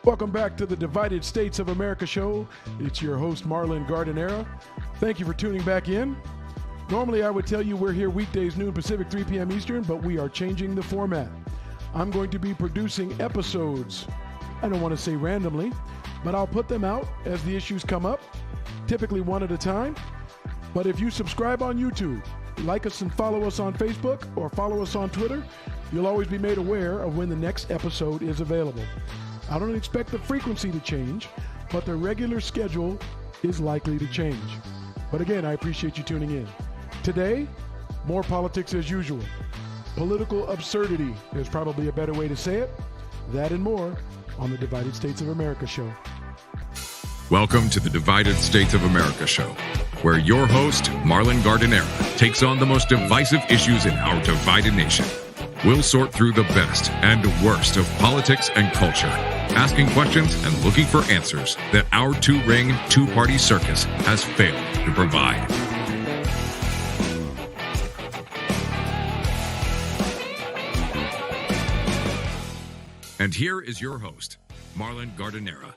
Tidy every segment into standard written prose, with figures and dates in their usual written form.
Welcome back to the Divided States of America show. It's your host, Marlon Gardenera. Thank you for tuning back in. Normally, I would tell you we're here weekdays, noon Pacific, 3 p.m. Eastern, but we are changing the format. I'm going to be producing episodes. I don't want to say randomly, but I'll put them out as the issues come up, typically one at a time. But if you subscribe on YouTube, like us and follow us on Facebook, or follow us on Twitter, you'll always be made aware of when the next episode is available. I don't expect the frequency to change, but the regular schedule is likely to change. But again, I appreciate you tuning in. Today, more politics as usual. Political absurdity is probably a better way to say it. That and more on the Divided States of America show. Welcome to the Divided States of America show, where your host, Marlon Gardenera, takes on the most divisive issues in our divided nation. We'll sort through the best and worst of politics and culture, asking questions and looking for answers that our two-ring, two-party circus has failed to provide. And here is your host, Marlon Gardenera.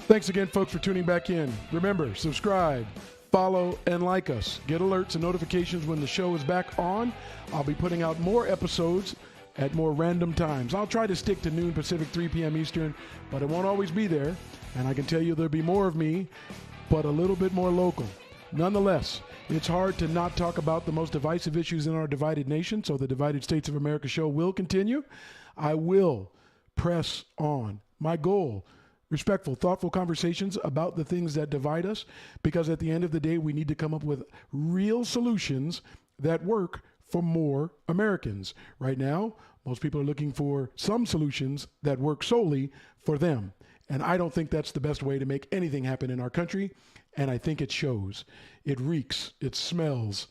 Thanks again, folks, for tuning back in. Remember, subscribe, follow, and like us. Get alerts and notifications when the show is back on. I'll be putting out more episodes at more random times. I'll try to stick to noon Pacific, 3 p.m. Eastern, but it won't always be there. And I can tell you there'll be more of me, but a little bit more local. Nonetheless, it's hard to not talk about the most divisive issues in our divided nation, so the Divided States of America show will continue. I will press on. My goal, respectful, thoughtful conversations about the things that divide us, because at the end of the day, we need to come up with real solutions that work for more Americans. Right now, most people are looking for some solutions that work solely for them. And I don't think that's the best way to make anything happen in our country. And I think it shows. It reeks, it smells,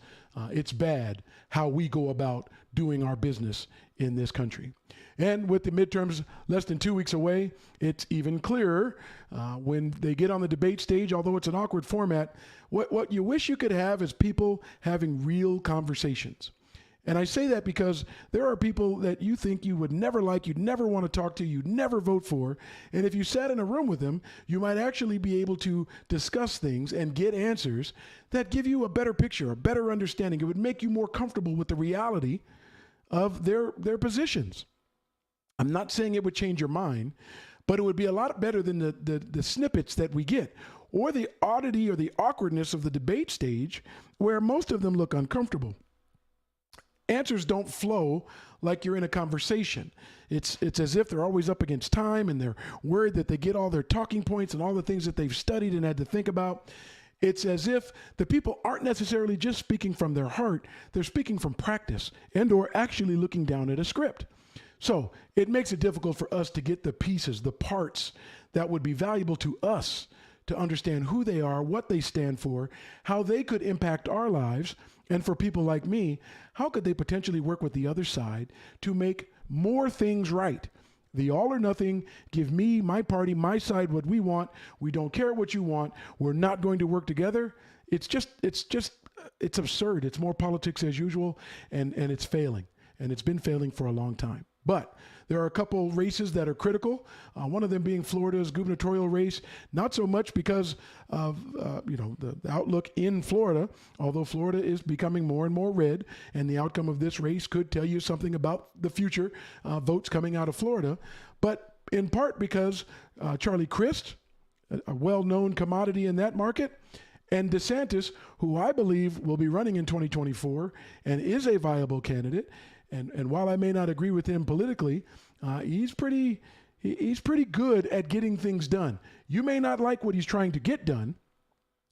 it's bad how we go about doing our business in this country. And with the midterms less than 2 weeks away, it's even clearer when they get on the debate stage, although it's an awkward format, what you wish you could have is people having real conversations. And I say that because there are people that you think you would never like, you'd never want to talk to, you'd never vote for. And if you sat in a room with them, you might actually be able to discuss things and get answers that give you a better picture, a better understanding. It would make you more comfortable with the reality of their positions. I'm not saying it would change your mind, but it would be a lot better than the snippets that we get, or the oddity or the awkwardness of the debate stage where most of them look uncomfortable. Answers don't flow like you're in a conversation. It's as if they're always up against time and they're worried that they get all their talking points and all the things that they've studied and had to think about. It's as if the people aren't necessarily just speaking from their heart, they're speaking from practice and or actually looking down at a script. So it makes it difficult for us to get the pieces, the parts that would be valuable to us to understand who they are, what they stand for, how they could impact our lives. And for people like me, how could they potentially work with the other side to make more things right? The all or nothing, give me, my party, my side, what we want. We don't care what you want. We're not going to work together. It's absurd. It's more politics as usual, and it's failing. And it's been failing for a long time. But there are a couple races that are critical. One of them being Florida's gubernatorial race, not so much because of the outlook in Florida, although Florida is becoming more and more red, and the outcome of this race could tell you something about the future votes coming out of Florida, but in part because Charlie Crist, a well-known commodity in that market, and DeSantis, who I believe will be running in 2024 and is a viable candidate. And while I may not agree with him politically, he's pretty good at getting things done. You may not like what he's trying to get done,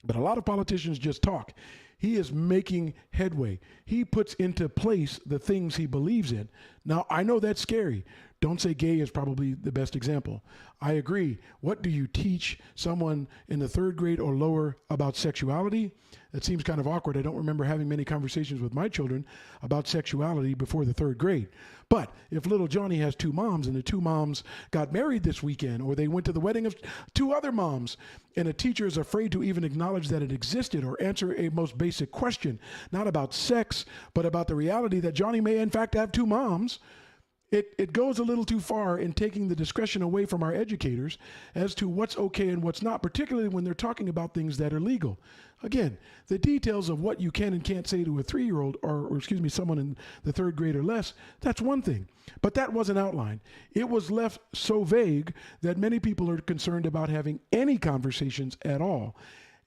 but a lot of politicians just talk. He is making headway. He puts into place the things he believes in. Now, I know that's scary. Don't say gay is probably the best example. I agree. What do you teach someone in the third grade or lower about sexuality? That seems kind of awkward. I don't remember having many conversations with my children about sexuality before the third grade. But if little Johnny has two moms and the two moms got married this weekend, or they went to the wedding of two other moms, and a teacher is afraid to even acknowledge that it existed or answer a most basic question, not about sex, but about the reality that Johnny may in fact have two moms, it goes a little too far in taking the discretion away from our educators as to what's okay and what's not, particularly when they're talking about things that are legal. Again, the details of what you can and can't say to a 3-year-old or excuse me, someone in the 3rd grade or less, that's one thing. But that wasn't outlined. It was left so vague that many people are concerned about having any conversations at all.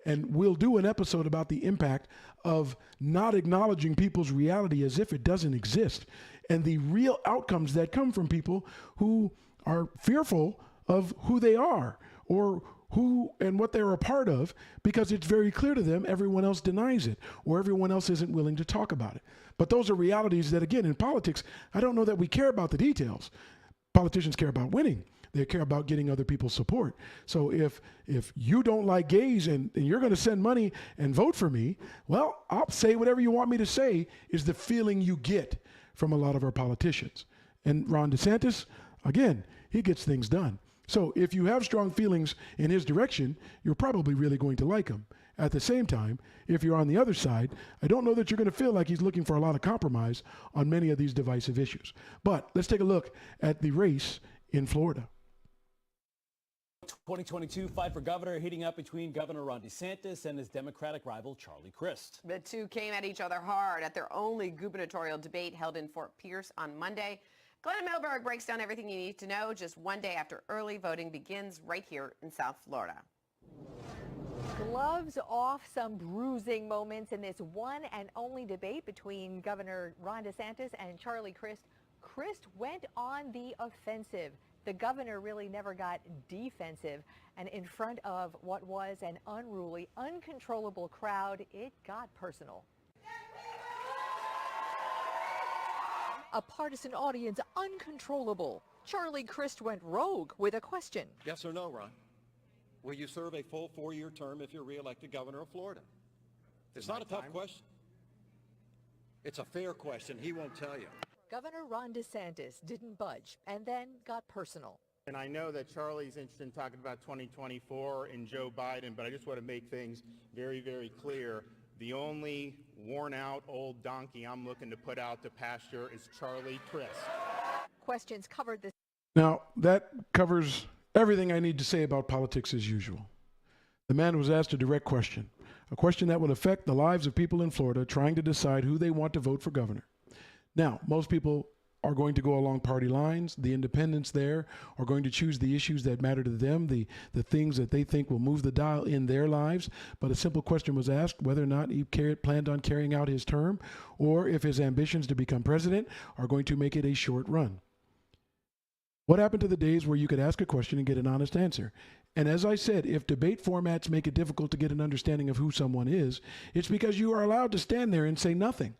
And we'll do an episode about the impact of not acknowledging people's reality as if it doesn't exist, and the real outcomes that come from people who are fearful of who they are or who and what they're a part of, because it's very clear to them everyone else denies it or everyone else isn't willing to talk about it. But those are realities that, again, in politics, I don't know that we care about the details. Politicians care about winning. They care about getting other people's support. So if you don't like gays and you're going to send money and vote for me, well, I'll say whatever you want me to say is the feeling you get from a lot of our politicians. And Ron DeSantis, again, he gets things done. So if you have strong feelings in his direction, you're probably really going to like him. At the same time, if you're on the other side, I don't know that you're going to feel like he's looking for a lot of compromise on many of these divisive issues. But let's take a look at the race in Florida. 2022 fight for governor heating up between Governor Ron DeSantis and his Democratic rival Charlie Crist. The two came at each other hard at their only gubernatorial debate held in Fort Pierce on Monday. Glenn Milberg breaks down everything you need to know just one day after early voting begins right here in South Florida. Gloves off, some bruising moments in this one and only debate between Governor Ron DeSantis and Charlie Crist. Crist went on the offensive. The governor really never got defensive, and in front of what was an unruly, uncontrollable crowd, it got personal. A partisan audience uncontrollable. Charlie Crist went rogue with a question. Yes or no, Ron? Will you serve a full 4-year term if you're reelected governor of Florida? It's not a tough question. It's a fair question. He won't tell you. Governor Ron DeSantis didn't budge and then got personal. And I know that Charlie's interested in talking about 2024 and Joe Biden, but I just want to make things very, very clear. The only worn-out old donkey I'm looking to put out to pasture is Charlie Crist. Questions covered this. Now, that covers everything I need to say about politics as usual. The man was asked a direct question, a question that will affect the lives of people in Florida trying to decide who they want to vote for governor. Now, most people are going to go along party lines. The independents there are going to choose the issues that matter to them, the things that they think will move the dial in their lives. But a simple question was asked whether or not he planned on carrying out his term or if his ambitions to become president are going to make it a short run. What happened to the days where you could ask a question and get an honest answer? And as I said, if debate formats make it difficult to get an understanding of who someone is, it's because you are allowed to stand there and say nothing.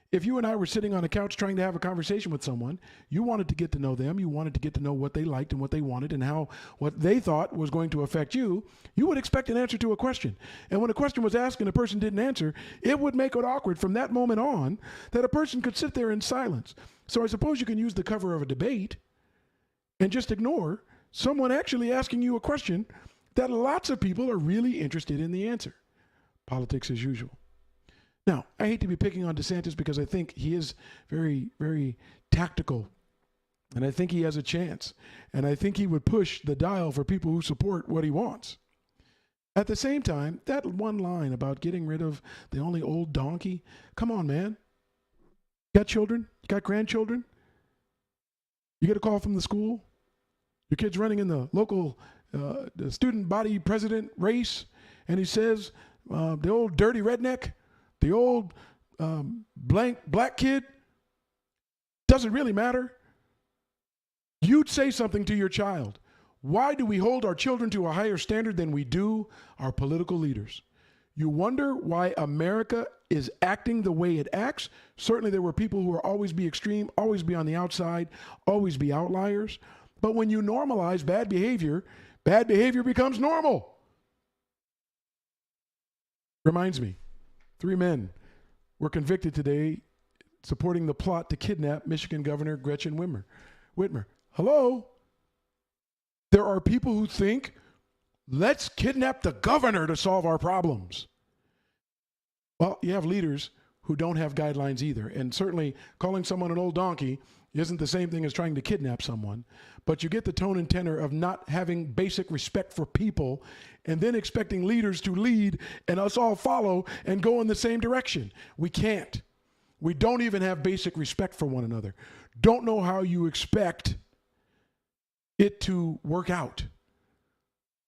If you and I were sitting on a couch trying to have a conversation with someone, you wanted to get to know them, you wanted to get to know what they liked and what they wanted and how what they thought was going to affect you, you would expect an answer to a question. And when a question was asked and a person didn't answer, it would make it awkward from that moment on that a person could sit there in silence. So I suppose you can use the cover of a debate and just ignore someone actually asking you a question that lots of people are really interested in the answer. Politics as usual. Now, I hate to be picking on DeSantis because I think he is very, very tactical. And I think he has a chance. And I think he would push the dial for people who support what he wants. At the same time, that one line about getting rid of the only old donkey, come on, man. You got children? You got grandchildren? You get a call from the school? Your kid's running in the local the student body president race, and he says, the old dirty redneck, the old black kid, doesn't really matter. You'd say something to your child. Why do we hold our children to a higher standard than we do our political leaders? You wonder why America is acting the way it acts. Certainly there were people who will always be extreme, always be on the outside, always be outliers. But when you normalize bad behavior becomes normal. Reminds me, 3 men were convicted today supporting the plot to kidnap Michigan Governor Gretchen Whitmer. Hello? There are people who think, let's kidnap the governor to solve our problems. Well, you have leaders who don't have guidelines either. And certainly calling someone an old donkey isn't the same thing as trying to kidnap someone, but you get the tone and tenor of not having basic respect for people and then expecting leaders to lead and us all follow and go in the same direction. We can't. We don't even have basic respect for one another. Don't know how you expect it to work out.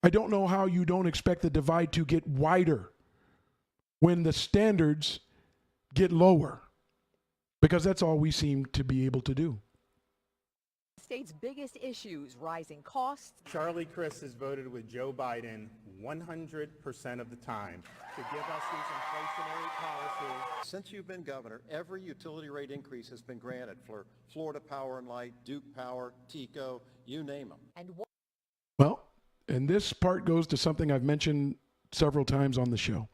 I don't know how you don't expect the divide to get wider when the standards get lower, because that's all we seem to be able to do. State's biggest issues, rising costs. Charlie Crist has voted with Joe Biden 100% of the time to give us these inflationary policies. Since you've been governor, every utility rate increase has been granted for Florida Power and Light, Duke Power, TECO, you name them. And Well, and this part goes to something I've mentioned several times on the show.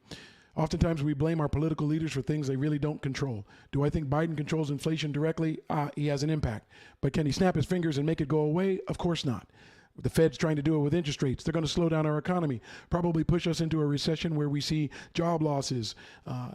Oftentimes we blame our political leaders for things they really don't control. Do I think Biden controls inflation directly? He has an impact. But can he snap his fingers and make it go away? Of course not. The Fed's trying to do it with interest rates. They're going to slow down our economy, probably push us into a recession where we see job losses.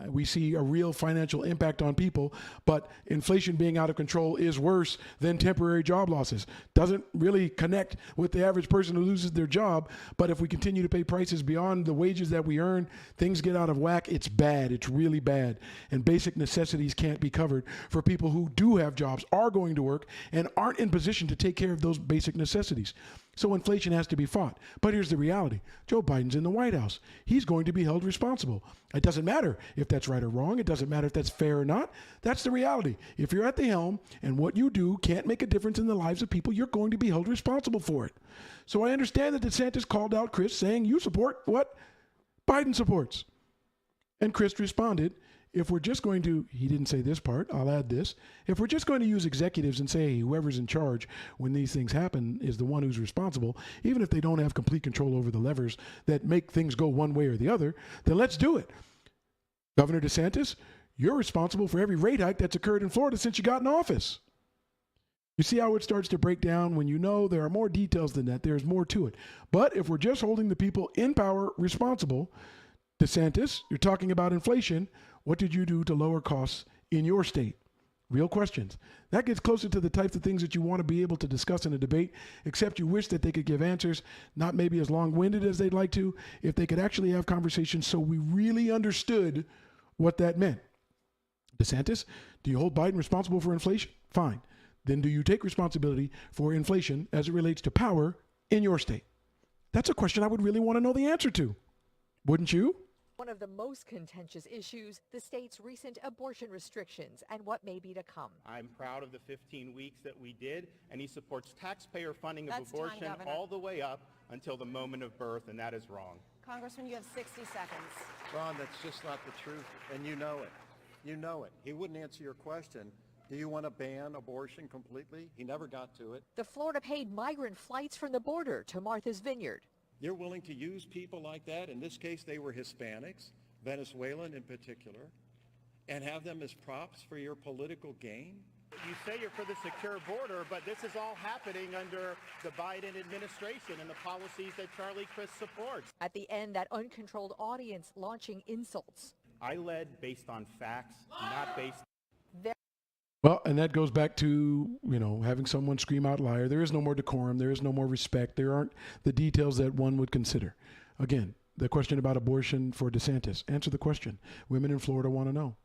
We see a real financial impact on people, but inflation being out of control is worse than temporary job losses. Doesn't really connect with the average person who loses their job, but if we continue to pay prices beyond the wages that we earn, things get out of whack. It's bad. It's really bad. And basic necessities can't be covered for people who do have jobs, are going to work, and aren't in position to take care of those basic necessities. So inflation has to be fought. But here's the reality. Joe Biden's in the White House. He's going to be held responsible. It doesn't matter if that's right or wrong. It doesn't matter if that's fair or not. That's the reality. If you're at the helm and what you do can't make a difference in the lives of people, you're going to be held responsible for it. So I understand that DeSantis called out Crist saying, you support what Biden supports. And Crist responded, if we're just going to, he didn't say this part, I'll add this. If we're just going to use executives and say whoever's in charge when these things happen is the one who's responsible, even if they don't have complete control over the levers that make things go one way or the other, then let's do it. Governor DeSantis, you're responsible for every rate hike that's occurred in Florida since you got in office. You see how it starts to break down when you know there are more details than that. There's more to it. But if we're just holding the people in power responsible, DeSantis, you're talking about inflation. What did you do to lower costs in your state? Real questions. That gets closer to the types of things that you want to be able to discuss in a debate, except you wish that they could give answers, not maybe as long-winded as they'd like to, if they could actually have conversations so we really understood what that meant. DeSantis, do you hold Biden responsible for inflation? Fine. Then do you take responsibility for inflation as it relates to power in your state? That's a question I would really want to know the answer to. Wouldn't you? one of the most contentious issues, the state's recent abortion restrictions and what may be to come. I'm proud of the 15 weeks that we did, and he supports taxpayer funding of That's abortion time, Governor. all the way up until the moment of birth, and that is wrong. Congressman, you have 60 seconds. Ron, that's just not the truth, and you know it. You know it. He wouldn't answer your question. Do you want to ban abortion completely? He never got to it. The Florida paid migrant flights from the border to Martha's Vineyard. You're willing to use people like that, in this case they were Hispanics, Venezuelan in particular, and have them as props for your political gain? You say you're for the secure border, but this is all happening under the Biden administration and the policies that Charlie Crist supports. At the end, that uncontrolled audience launching insults. I led based on facts, not based. Well, and that goes back to, having someone scream out liar. There is no more decorum. There is no more respect. There aren't the details that one would consider. Again, the question about abortion for DeSantis. Answer the question. Women in Florida want to know.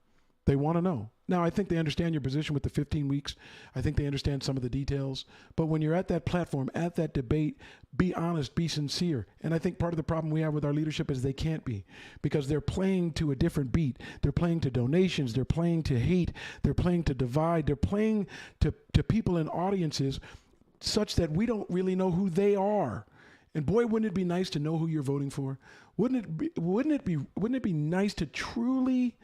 They want to know. Now, I think they understand your position with the 15 weeks. I think they understand some of the details. But when you're at that platform, at that debate, be honest, be sincere. And I think part of the problem we have with our leadership is they can't be, because they're playing to a different beat. They're playing to donations. They're playing to hate. They're playing to divide. They're playing to people in audiences such that we don't really know who they are. And boy, wouldn't it be nice to know who you're voting for? Wouldn't it be nice to truly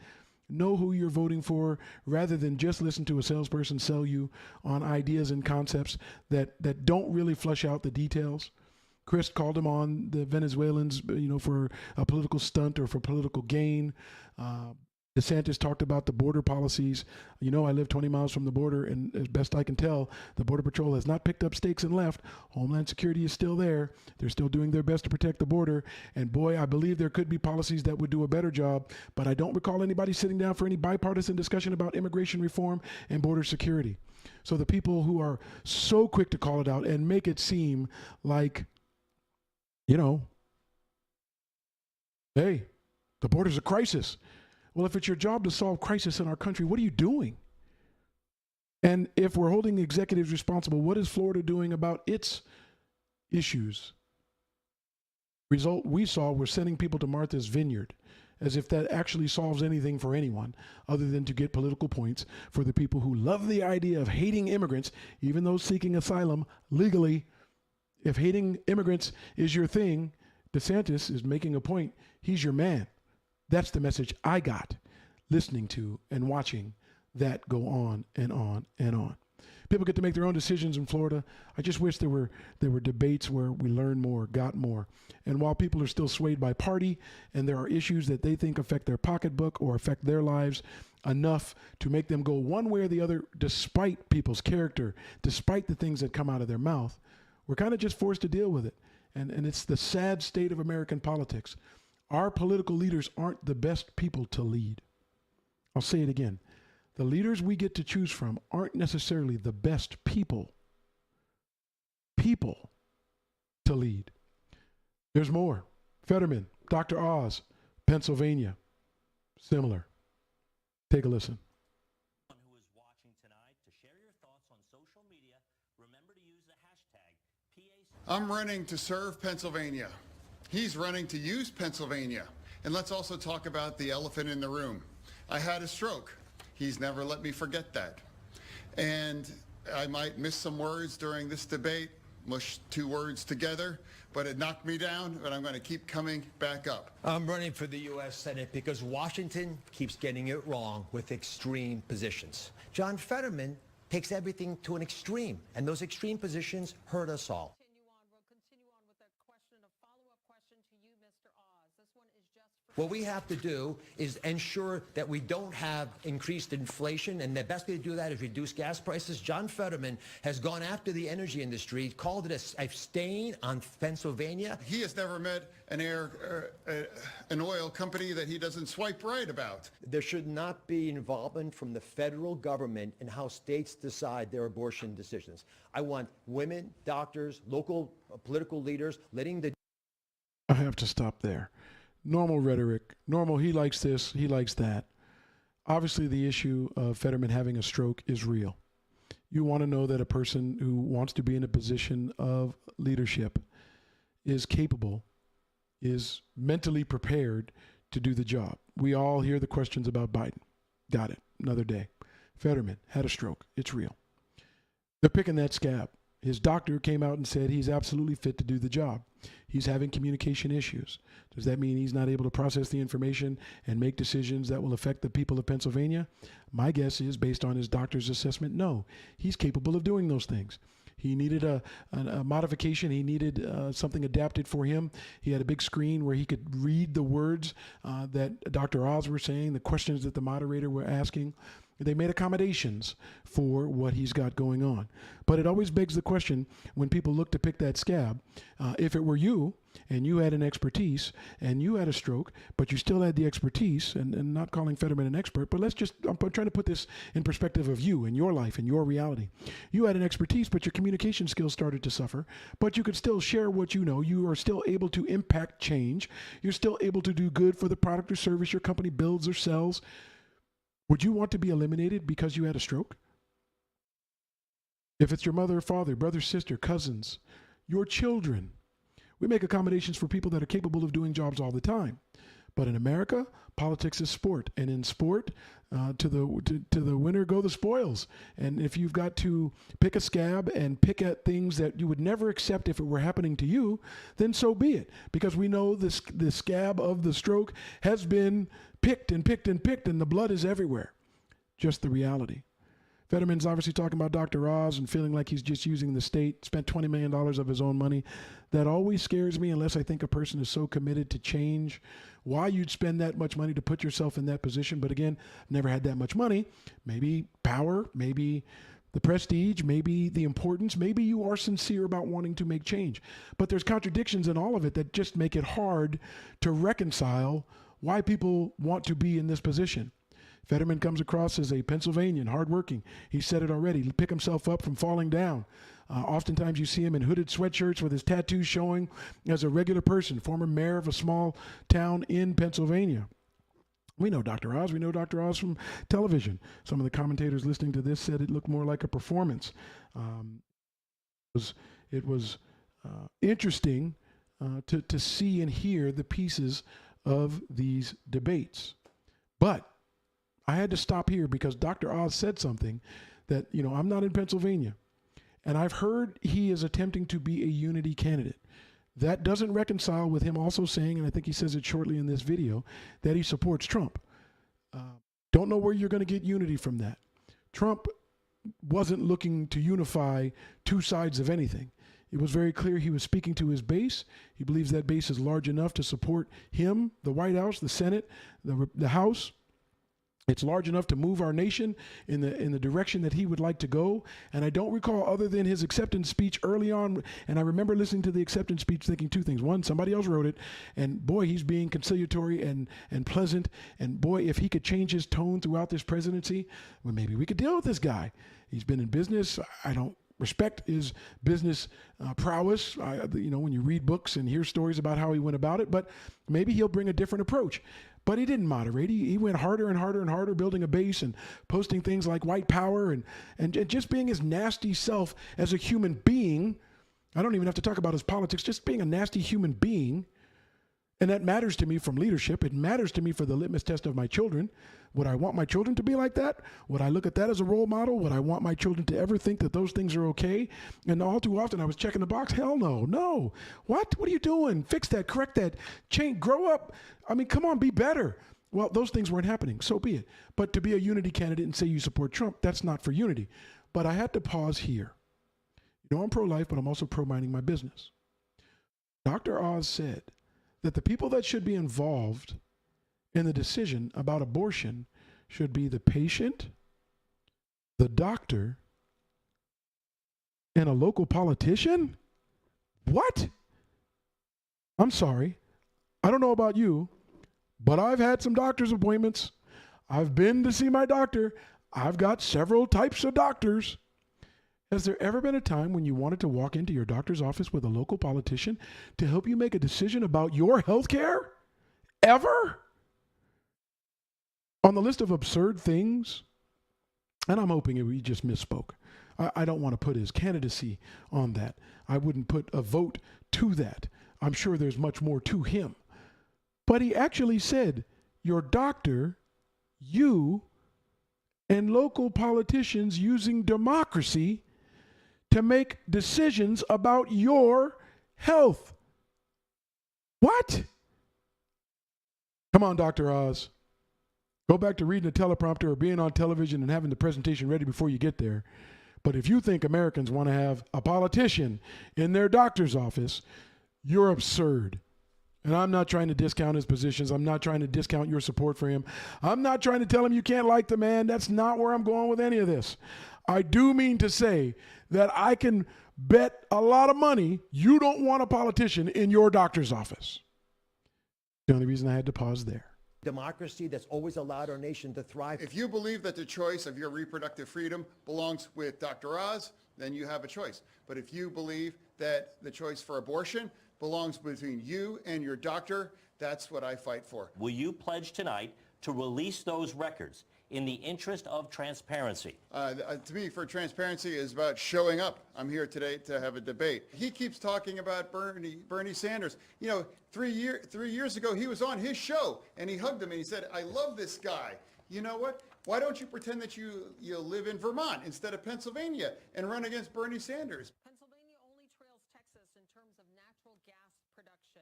know who you're voting for, rather than just listen to a salesperson sell you on ideas and concepts that don't really flesh out the details? Crist called him on the Venezuelans, for a political stunt or for political gain. DeSantis talked about the border policies. You know, I live 20 miles from the border, and as best I can tell, the Border Patrol has not picked up stakes and left. Homeland Security is still there. They're still doing their best to protect the border. And boy, I believe there could be policies that would do a better job, but I don't recall anybody sitting down for any bipartisan discussion about immigration reform and border security. So the people who are so quick to call it out and make it seem like, you know, hey, the border's a crisis. Well, if it's your job to solve crisis in our country, what are you doing? And if we're holding executives responsible, what is Florida doing about its issues? Result we saw, we're sending people to Martha's Vineyard, as if that actually solves anything for anyone other than to get political points for the people who love the idea of hating immigrants, even those seeking asylum legally. If hating immigrants is your thing, DeSantis is making a point. He's your man. That's the message I got listening to and watching that go on and on and on. People get to make their own decisions in Florida. I just wish there were debates where we learned more, got more. And while people are still swayed by party and there are issues that they think affect their pocketbook or affect their lives enough to make them go one way or the other, despite people's character, despite the things that come out of their mouth, we're kind of just forced to deal with it. And it's the sad state of American politics. Our political leaders aren't the best people to lead. I'll say it again. The leaders we get to choose from aren't necessarily the best people to lead. There's more. Fetterman, Dr. Oz, Pennsylvania. Similar. Take a listen. Who is watching tonight, to share your thoughts on social media, remember to use the hashtag PAC. I'm running to serve Pennsylvania. He's running to use Pennsylvania. And let's also talk about the elephant in the room. I had a stroke. He's never let me forget that. And I might miss some words during this debate, mush two words together, but it knocked me down, but I'm going to keep coming back up. I'm running for the U.S. Senate because Washington keeps getting it wrong with extreme positions. John Fetterman takes everything to an extreme, and those extreme positions hurt us all. What we have to do is ensure that we don't have increased inflation, and the best way to do that is reduce gas prices. John Fetterman has gone after the energy industry, called it a stain on Pennsylvania. He has never met an oil company that he doesn't swipe right about. There should not be involvement from the federal government in how states decide their abortion decisions. I want women, doctors, local political leaders letting the... I have to stop there. Normal rhetoric, normal, he likes this, he likes that. Obviously, the issue of Fetterman having a stroke is real. You want to know that a person who wants to be in a position of leadership is capable, is mentally prepared to do the job. We all hear the questions about Biden. Got it. Another day. Fetterman had a stroke. It's real. They're picking that scab. His doctor came out and said he's absolutely fit to do the job. He's having communication issues. Does that mean he's not able to process the information and make decisions that will affect the people of Pennsylvania? My guess is, based on his doctor's assessment, no. He's capable of doing those things. He needed a modification. He needed something adapted for him. He had a big screen where he could read the words that Dr. Oz were saying, the questions that the moderator were asking. They made accommodations for what he's got going on. But it always begs the question, when people look to pick that scab, if it were you and you had an expertise and you had a stroke, but you still had the expertise, and not calling Fetterman an expert, but I'm trying to put this in perspective of you and your life and your reality. You had an expertise, but your communication skills started to suffer, but you could still share what you know. You are still able to impact change. You're still able to do good for the product or service your company builds or sells. Would you want to be eliminated because you had a stroke? If it's your mother or father, brother, sister, cousins, your children, we make accommodations for people that are capable of doing jobs all the time. But in America, politics is sport. And in sport, to the winner go the spoils. And if you've got to pick a scab and pick at things that you would never accept if it were happening to you, then so be it. Because we know the scab of the stroke has been picked and picked and picked, and the blood is everywhere. Just the reality. Fetterman's obviously talking about Dr. Oz and feeling like he's just using the state, spent $20 million of his own money. That always scares me unless I think a person is so committed to change. Why you'd spend that much money to put yourself in that position. But again, never had that much money. Maybe power, maybe the prestige, maybe the importance, maybe you are sincere about wanting to make change. But there's contradictions in all of it that just make it hard to reconcile why people want to be in this position. Fetterman comes across as a Pennsylvanian, hardworking. He said it already. He'll pick himself up from falling down. Oftentimes you see him in hooded sweatshirts with his tattoos showing as a regular person, former mayor of a small town in Pennsylvania. We know Dr. Oz. We know Dr. Oz from television. Some of the commentators listening to this said it looked more like a performance. It was interesting to see and hear the pieces of these debates. But I had to stop here because Dr. Oz said something that, I'm not in Pennsylvania. And I've heard he is attempting to be a unity candidate. That doesn't reconcile with him also saying, and I think he says it shortly in this video, that he supports Trump. Don't know where you're going to get unity from that. Trump wasn't looking to unify two sides of anything. It was very clear he was speaking to his base. He believes that base is large enough to support him, the White House, the Senate, the House. It's large enough to move our nation in the direction that he would like to go. And I don't recall, other than his acceptance speech early on, and I remember listening to the acceptance speech thinking two things. One, somebody else wrote it, and boy, he's being conciliatory and pleasant. And boy, if he could change his tone throughout this presidency, well, maybe we could deal with this guy. He's been in business. I don't respect his business prowess, when you read books and hear stories about how he went about it, but maybe he'll bring a different approach. But he didn't moderate. He went harder and harder and harder, building a base and posting things like white power and just being his nasty self as a human being. I don't even have to talk about his politics, just being a nasty human being. And that matters to me from leadership. It matters to me for the litmus test of my children. Would I want my children to be like that? Would I look at that as a role model? Would I want my children to ever think that those things are okay? And all too often I was checking the box. Hell no, no. What are you doing? Fix that, correct that, change, grow up. I mean, come on, be better. Well, those things weren't happening, so be it. But to be a unity candidate and say you support Trump, that's not for unity. But I had to pause here. I'm pro-life, but I'm also pro-minding my business. Dr. Oz said that the people that should be involved in the decision about abortion should be the patient, the doctor, and a local politician? What? I'm sorry. I don't know about you, but I've had some doctor's appointments. I've been to see my doctor. I've got several types of doctors. Has there ever been a time when you wanted to walk into your doctor's office with a local politician to help you make a decision about your health care? Ever? On the list of absurd things, and I'm hoping he just misspoke. I don't want to put his candidacy on that. I wouldn't put a vote to that. I'm sure there's much more to him. But he actually said, your doctor, you, and local politicians using democracy to make decisions about your health. What? Come on, Dr. Oz. Go back to reading a teleprompter or being on television and having the presentation ready before you get there. But if you think Americans want to have a politician in their doctor's office, you're absurd. And I'm not trying to discount his positions. I'm not trying to discount your support for him. I'm not trying to tell him you can't like the man. That's not where I'm going with any of this. I do mean to say that I can bet a lot of money you don't want a politician in your doctor's office. The only reason I had to pause there. Democracy that's always allowed our nation to thrive. If you believe that the choice of your reproductive freedom belongs with Dr. Oz, then you have a choice. But if you believe that the choice for abortion belongs between you and your doctor, that's what I fight for. Will you pledge tonight to release those records in the interest of transparency? To me, for transparency is about showing up. I'm here today to have a debate. He keeps talking about Bernie Sanders. 3 years ago, he was on his show and he hugged him and he said, I love this guy. You know what? Why don't you pretend that you live in Vermont instead of Pennsylvania and run against Bernie Sanders? Pennsylvania only trails Texas in terms of natural gas production.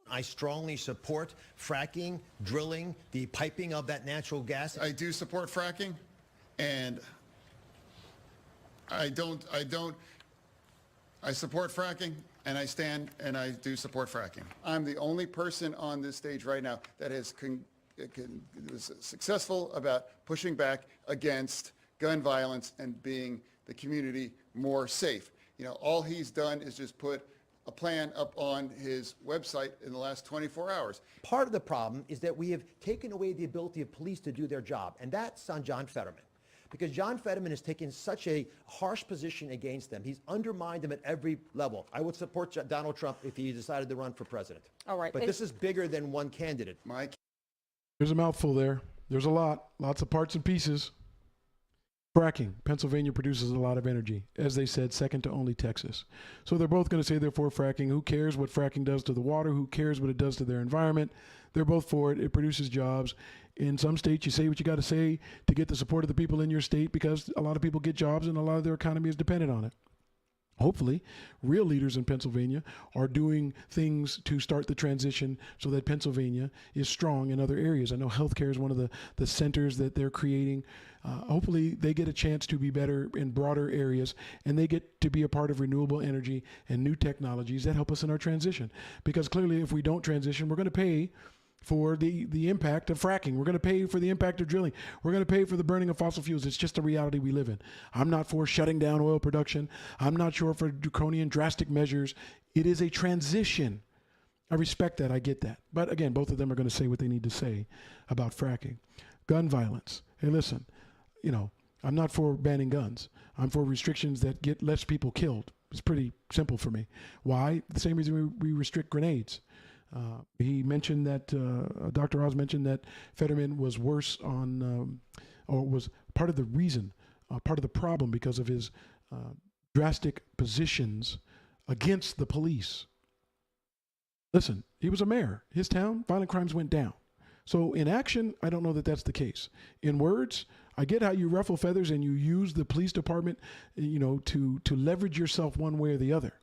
I strongly support fracking, drilling, the piping of that natural gas. I do support fracking, and I support fracking, and I stand and I do support fracking. I'm the only person on this stage right now that was successful about pushing back against gun violence and being the community more safe. You know, all he's done is just put a plan up on his website in the last 24 hours. Part of the problem is that we have taken away the ability of police to do their job, and that's on John Fetterman. Because John Fetterman has taken such a harsh position against them. He's undermined them at every level. I would support Donald Trump if he decided to run for president. All right. But this is bigger than one candidate. Mike? There's a mouthful there. There's lots of parts and pieces. Fracking. Pennsylvania produces a lot of energy. As they said, second to only Texas. So they're both going to say they're for fracking. Who cares what fracking does to the water? Who cares what it does to their environment? They're both for it. It produces jobs. In some states, you say what you got to say to get the support of the people in your state because a lot of people get jobs and a lot of their economy is dependent on it. Hopefully, real leaders in Pennsylvania are doing things to start the transition so that Pennsylvania is strong in other areas. I know healthcare is one of the centers that they're creating. Hopefully, they get a chance to be better in broader areas, and they get to be a part of renewable energy and new technologies that help us in our transition. Because clearly, if we don't transition, we're going to pay for the impact of fracking. We're going to pay for the impact of drilling. We're going to pay for the burning of fossil fuels. It's just a reality we live in. I'm not for shutting down oil production. I'm not sure for draconian drastic measures. It is a transition. I respect that. I get that. But again, both of them are going to say what they need to say about fracking. Gun violence. Hey, listen, you know, I'm not for banning guns. I'm for restrictions that get less people killed. It's pretty simple for me. Why? The same reason we restrict grenades. He mentioned that, Dr. Oz mentioned that Fetterman was worse on, or was part of the reason, part of the problem because of his drastic positions against the police. Listen, he was a mayor. His town, violent crimes went down. So in action, I don't know that that's the case. In words, I get how you ruffle feathers and you use the police department, you know, to leverage yourself one way or the other.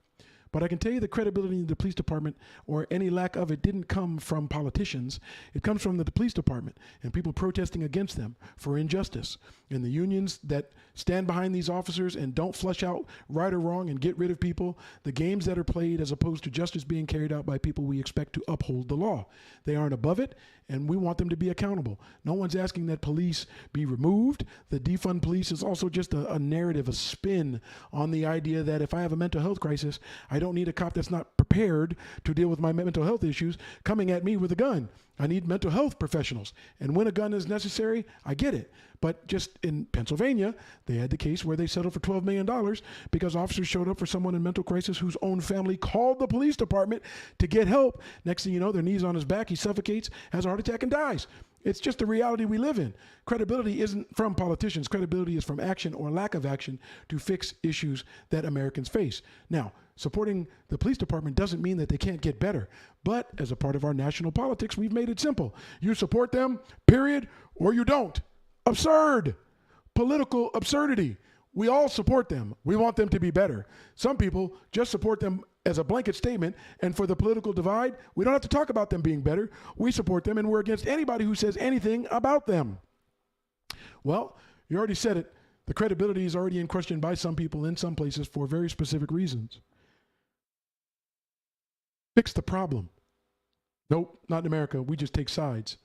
But I can tell you the credibility in the police department, or any lack of it, didn't come from politicians. It comes from the police department and people protesting against them for injustice. And the unions that stand behind these officers and don't flush out right or wrong and get rid of people, the games that are played as opposed to justice being carried out by people we expect to uphold the law. They aren't above it, and we want them to be accountable. No one's asking that police be removed. The defund police is also just a narrative, a spin on the idea that if I have a mental health crisis, I don't need a cop that's not prepared to deal with my mental health issues coming at me with a gun. I need mental health professionals. And when a gun is necessary, I get it. But just in Pennsylvania, they had the case where they settled for $12 million because officers showed up for someone in mental crisis whose own family called the police department to get help. Next thing you know, their knees on his back, he suffocates, has a heart attack, and dies. It's just the reality we live in. Credibility isn't from politicians. Credibility is from action or lack of action to fix issues that Americans face. Now, supporting the police department doesn't mean that they can't get better. But as a part of our national politics, we've made it simple. You support them, period, or you don't. Absurd. Political absurdity. We all support them. We want them to be better. Some people just support them as a blanket statement, and for the political divide, we don't have to talk about them being better. We support them, and we're against anybody who says anything about them. Well, you already said it. The credibility is already in question by some people in some places for very specific reasons. Fix the problem. Nope, not in America. We just take sides.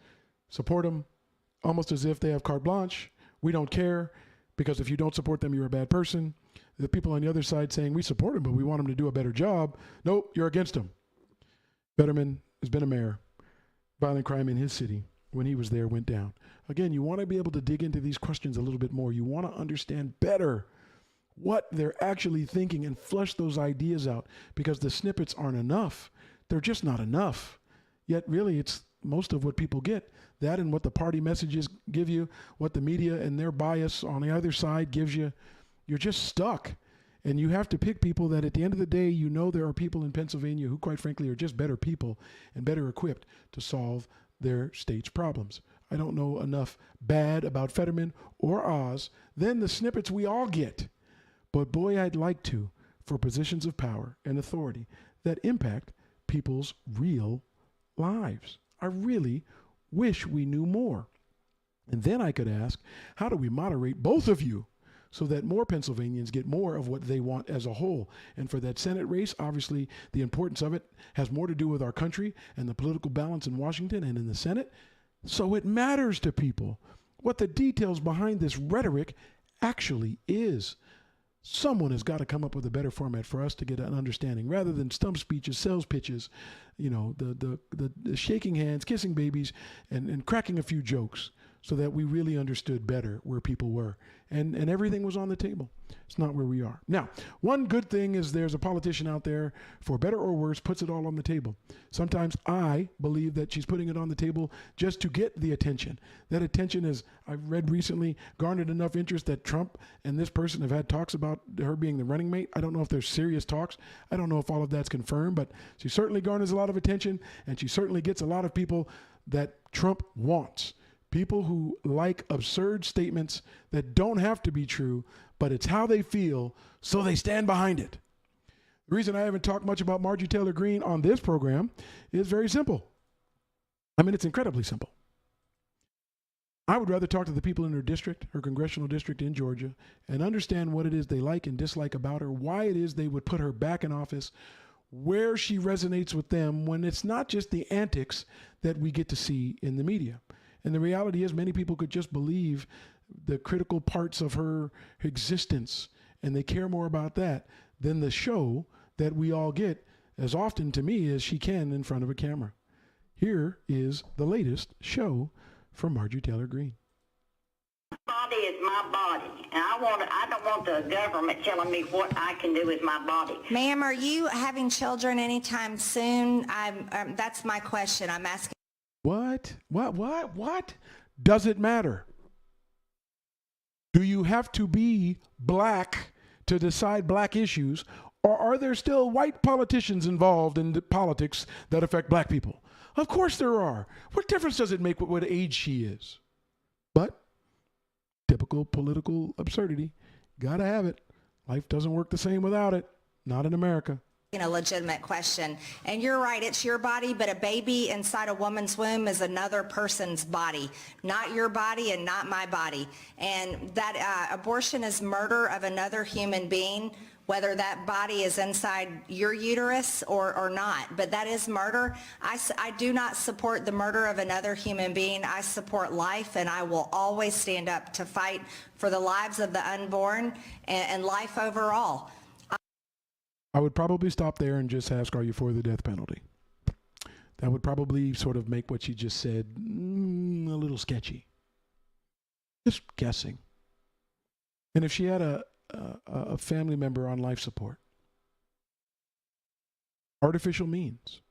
Support them almost as if they have carte blanche. We don't care, because if you don't support them, you're a bad person. The people on the other side saying we support them, but we want them to do a better job. Nope, you're against them. Fetterman has been a mayor. Violent crime in his city, when he was there, went down. Again, you want to be able to dig into these questions a little bit more. You want to understand better what they're actually thinking and flesh those ideas out, because the snippets aren't enough. They're just not enough. Yet really it's most of what people get. That and what the party messages give you, what the media and their bias on the other side gives you. You're just stuck. And you have to pick people that at the end of the day, you know there are people in Pennsylvania who quite frankly are just better people and better equipped to solve their state's problems. I don't know enough bad about Fetterman or Oz than the snippets we all get. But boy, I'd like to, for positions of power and authority that impact people's real lives. I really wish we knew more. And then I could ask, how do we moderate both of you so that more Pennsylvanians get more of what they want as a whole. And for that Senate race, obviously, the importance of it has more to do with our country and the political balance in Washington and in the Senate. So it matters to people what the details behind this rhetoric actually is. Someone has got to come up with a better format for us to get an understanding, rather than stump speeches, sales pitches, the shaking hands, kissing babies, and cracking a few jokes, so that we really understood better where people were. And everything was on the table. It's not where we are. Now, one good thing is there's a politician out there, for better or worse, puts it all on the table. Sometimes I believe that she's putting it on the table just to get the attention. That attention is, I've read recently, garnered enough interest that Trump and this person have had talks about her being the running mate. I don't know if there's serious talks. I don't know if all of that's confirmed, but she certainly garners a lot of attention, and she certainly gets a lot of people that Trump wants. People who like absurd statements that don't have to be true, but it's how they feel, so they stand behind it. The reason I haven't talked much about Majorie Taylor Greene on this program is very simple. I mean, it's incredibly simple. I would rather talk to the people in her district, her congressional district in Georgia, and understand what it is they like and dislike about her, why it is they would put her back in office, where she resonates with them, when it's not just the antics that we get to see in the media. And the reality is, many people could just believe the critical parts of her existence, and they care more about that than the show that we all get as often, to me, as she can in front of a camera. Here is the latest show from Majorie Taylor Greene. My body is my body, and I don't want the government telling me what I can do with my body. Ma'am, are you having children anytime soon? That's my question. I'm asking. What? Does it matter? Do you have to be black to decide black issues, or are there still white politicians involved in the politics that affect black people? Of course there are. What difference does it make what age she is? But typical political absurdity. Gotta have it. Life doesn't work the same without it. Not in America. A legitimate question. And you're right, it's your body, but a baby inside a woman's womb is another person's body, not your body and not my body. And that abortion is murder of another human being, whether that body is inside your uterus or not. But that is murder. I do not support the murder of another human being. I support life, and I will always stand up to fight for the lives of the unborn and life overall. I would probably stop there and just ask, are you for the death penalty? That would probably sort of make what she just said a little sketchy. Just guessing. And if she had a family member on life support, artificial means,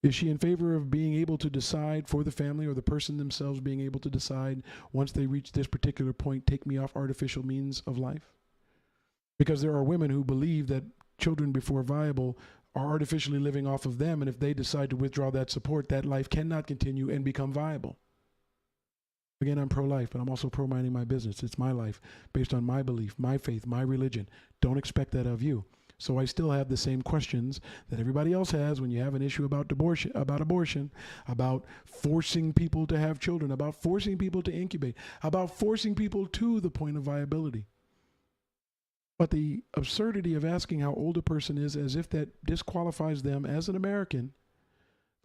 is she in favor of being able to decide for the family, or the person themselves being able to decide once they reach this particular point, take me off artificial means of life? Because there are women who believe that children before viable are artificially living off of them, and if they decide to withdraw that support, that life cannot continue and become viable. Again, I'm pro-life, but I'm also pro-minding my business. It's my life based on my belief, my faith, my religion. Don't expect that of you. So I still have the same questions that everybody else has when you have an issue about abortion, about forcing people to have children, about forcing people to incubate, about forcing people to the point of viability. But the absurdity of asking how old a person is, as if that disqualifies them as an American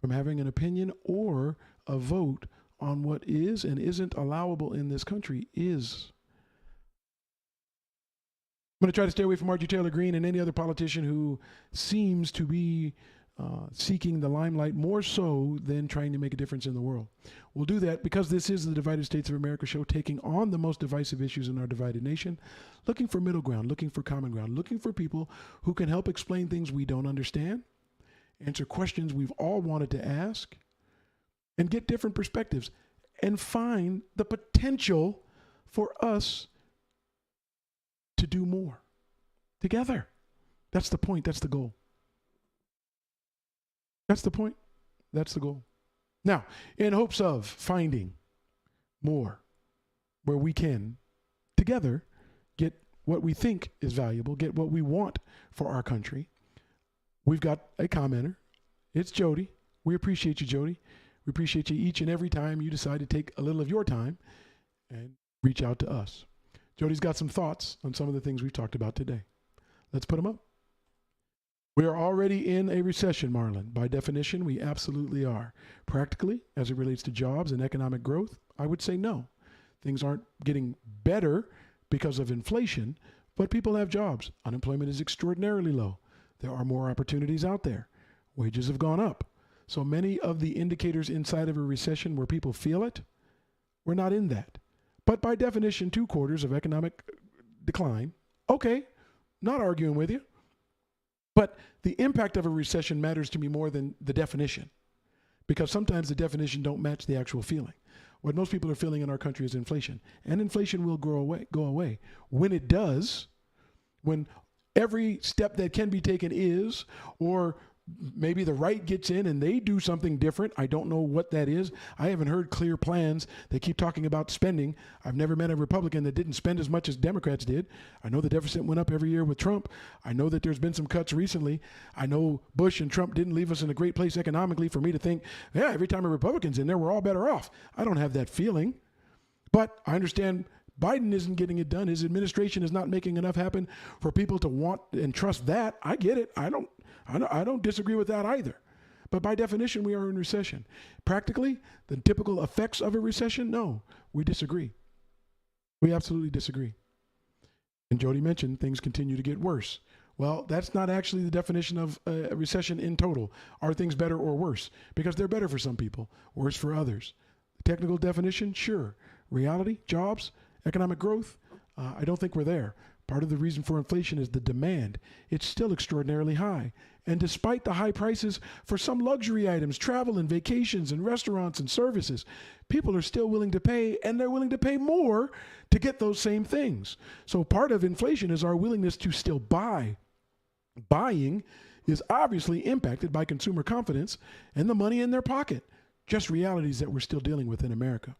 from having an opinion or a vote on what is and isn't allowable in this country, is. I'm going to try to stay away from Majorie Taylor Greene and any other politician who seems to be seeking the limelight more so than trying to make a difference in the world. We'll do that because this is the Divided States of America show, taking on the most divisive issues in our divided nation, looking for middle ground, looking for common ground, looking for people who can help explain things we don't understand, answer questions we've all wanted to ask, and get different perspectives, and find the potential for us to do more together. That's the point. That's the goal. That's the point. That's the goal. Now, in hopes of finding more where we can together get what we think is valuable, get what we want for our country, we've got a commenter. It's Jody. We appreciate you, Jody. We appreciate you each and every time you decide to take a little of your time and reach out to us. Jody's got some thoughts on some of the things we've talked about today. Let's put them up. We are already in a recession, Marlon. By definition, we absolutely are. Practically, as it relates to jobs and economic growth, I would say no. Things aren't getting better because of inflation, but people have jobs. Unemployment is extraordinarily low. There are more opportunities out there. Wages have gone up. So many of the indicators inside of a recession where people feel it, we're not in that. But by definition, 2 quarters of economic decline, okay, not arguing with you. But the impact of a recession matters to me more than the definition, because sometimes the definition don't match the actual feeling. What most people are feeling in our country is inflation, and inflation will go away. When it does, when every step that can be taken is, or maybe the right gets in and they do something different. I don't know what that is. I haven't heard clear plans. They keep talking about spending. I've never met a Republican that didn't spend as much as Democrats did. I know the deficit went up every year with Trump. I know that there's been some cuts recently. I know Bush and Trump didn't leave us in a great place economically for me to think, yeah, every time a Republican's in there, we're all better off. I don't have that feeling. But I understand Biden isn't getting it done. His administration is not making enough happen for people to want and trust that. I get it. I don't disagree with that either. But by definition, we are in recession. Practically, the typical effects of a recession, no, we disagree. We absolutely disagree. And Jody mentioned things continue to get worse. Well, that's not actually the definition of a recession in total. Are things better or worse? Because they're better for some people, worse for others. The technical definition, sure. Reality, jobs, economic growth, I don't think we're there. Part of the reason for inflation is the demand. It's still extraordinarily high. And despite the high prices for some luxury items, travel and vacations and restaurants and services, people are still willing to pay, and they're willing to pay more to get those same things. So part of inflation is our willingness to still buy. Buying is obviously impacted by consumer confidence and the money in their pocket. Just realities that we're still dealing with in America.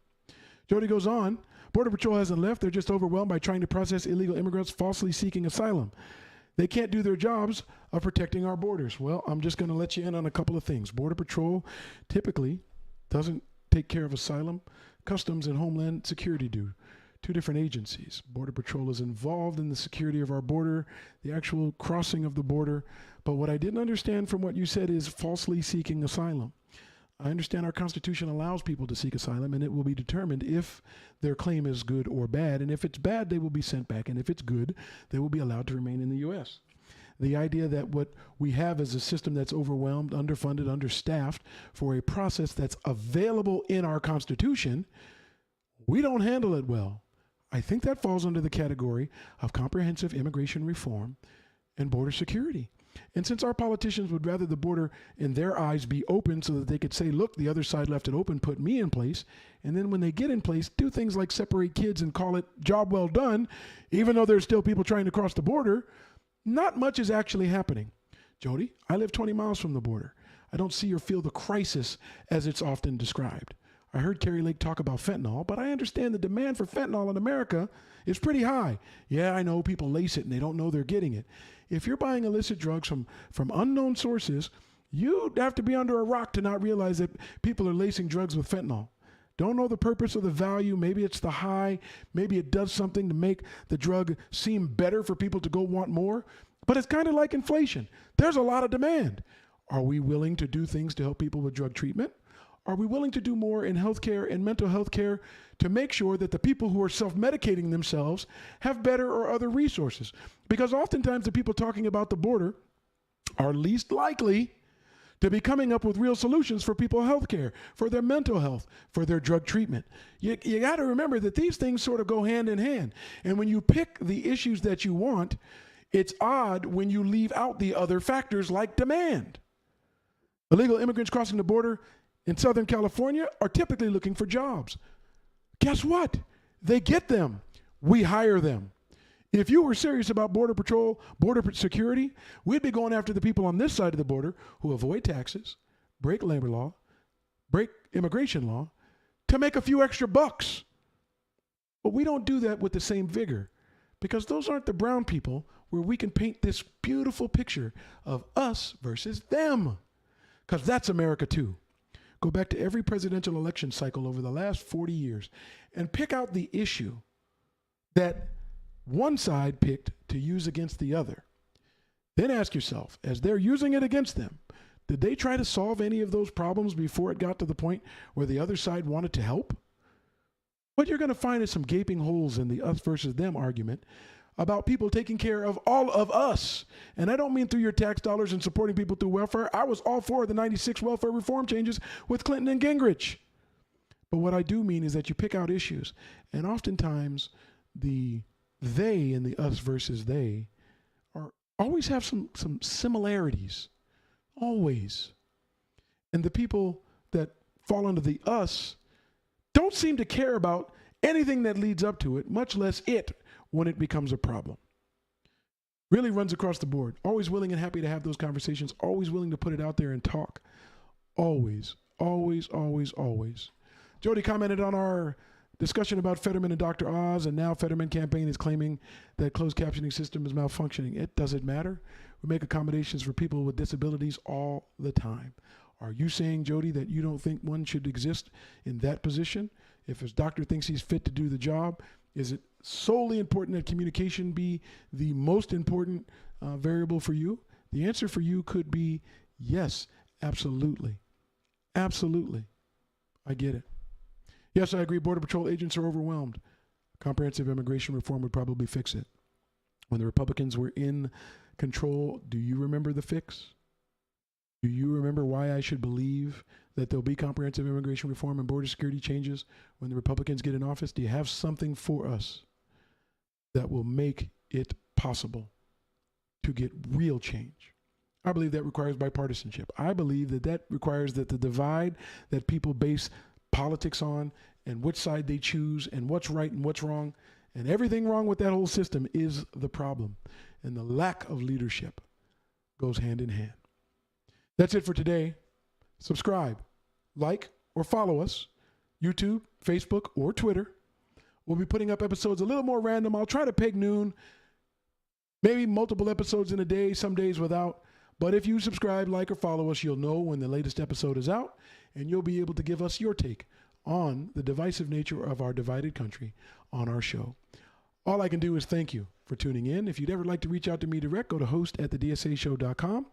Jody goes on, Border Patrol hasn't left. They're just overwhelmed by trying to process illegal immigrants falsely seeking asylum. They can't do their jobs of protecting our borders. Well, I'm just going to let you in on a couple of things. Border Patrol typically doesn't take care of asylum. Customs and Homeland Security do. 2 different agencies. Border Patrol is involved in the security of our border, the actual crossing of the border. But what I didn't understand from what you said is falsely seeking asylum. I understand our Constitution allows people to seek asylum, and it will be determined if their claim is good or bad. And if it's bad, they will be sent back. And if it's good, they will be allowed to remain in the U.S. The idea that what we have is a system that's overwhelmed, underfunded, understaffed for a process that's available in our Constitution, we don't handle it well. I think that falls under the category of comprehensive immigration reform and border security. And since our politicians would rather the border, in their eyes, be open so that they could say, look, the other side left it open, put me in place, and then when they get in place, do things like separate kids and call it job well done, even though there's still people trying to cross the border, not much is actually happening. Jody, I live 20 miles from the border. I don't see or feel the crisis as it's often described. I heard Carrie Lake talk about fentanyl, but I understand the demand for fentanyl in America is pretty high. Yeah, I know people lace it and they don't know they're getting it. If you're buying illicit drugs from unknown sources, you'd have to be under a rock to not realize that people are lacing drugs with fentanyl. Don't know the purpose or the value. Maybe it's the high. Maybe it does something to make the drug seem better for people to go want more. But it's kind of like inflation. There's a lot of demand. Are we willing to do things to help people with drug treatment? Are we willing to do more in healthcare and mental health care to make sure that the people who are self-medicating themselves have better or other resources? Because oftentimes the people talking about the border are least likely to be coming up with real solutions for people's health care, for their mental health, for their drug treatment. You got to remember that these things sort of go hand in hand. And when you pick the issues that you want, it's odd when you leave out the other factors like demand. Illegal immigrants crossing the border in Southern California are typically looking for jobs. Guess what? They get them. We hire them. If you were serious about Border Patrol, border security, we'd be going after the people on this side of the border who avoid taxes, break labor law, break immigration law, to make a few extra bucks. But we don't do that with the same vigor, because those aren't the brown people where we can paint this beautiful picture of us versus them, because that's America too. Go back to every presidential election cycle over the last 40 years and pick out the issue that one side picked to use against the other. Then ask yourself, as they're using it against them, did they try to solve any of those problems before it got to the point where the other side wanted to help? What you're going to find is some gaping holes in the us versus them argument about people taking care of all of us. And I don't mean through your tax dollars and supporting people through welfare. I was all for the 96 welfare reform changes with Clinton and Gingrich. But what I do mean is that you pick out issues, and oftentimes the they and the us versus they are always have some similarities, always. And the people that fall under the us don't seem to care about anything that leads up to it, much less it when it becomes a problem. Really runs across the board. Always willing and happy to have those conversations. Always willing to put it out there and talk. Always, always, always, always. Jody commented on our discussion about Fetterman and Dr. Oz, and now Fetterman campaign is claiming that closed captioning system is malfunctioning. It doesn't matter. We make accommodations for people with disabilities all the time. Are you saying, Jody, that you don't think one should exist in that position? If his doctor thinks he's fit to do the job, is it solely important that communication be the most important variable for you? The answer for you could be yes, absolutely. Absolutely. I get it. Yes, I agree. Border Patrol agents are overwhelmed. Comprehensive immigration reform would probably fix it. When the Republicans were in control, do you remember the fix? Do you remember why I should believe that there'll be comprehensive immigration reform and border security changes when the Republicans get in office? Do you have something for us that will make it possible to get real change? I believe that requires bipartisanship. I believe that that requires that the divide that people base politics on and which side they choose and what's right and what's wrong and everything wrong with that whole system is the problem. And the lack of leadership goes hand in hand. That's it for today. Subscribe, like, or follow us, YouTube, Facebook, or Twitter. We'll be putting up episodes a little more random. I'll try to peg noon, maybe multiple episodes in a day, some days without. But if you subscribe, like, or follow us, you'll know when the latest episode is out, and you'll be able to give us your take on the divisive nature of our divided country on our show. All I can do is thank you for tuning in. If you'd ever like to reach out to me direct, go to host@thedsa-show.com.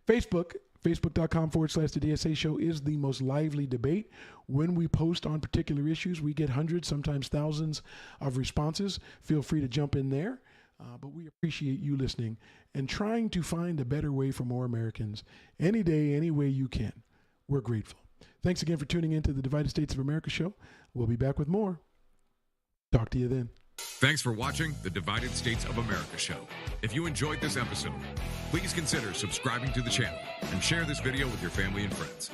Facebook.com/The DSA Show is the most lively debate. When we post on particular issues, we get hundreds, sometimes thousands of responses. Feel free to jump in there. But we appreciate you listening and trying to find a better way for more Americans any day, any way you can. We're grateful. Thanks again for tuning in to the Divided States of America show. We'll be back with more. Talk to you then. Thanks for watching the Divided States of America show. If you enjoyed this episode, please consider subscribing to the channel and share this video with your family and friends.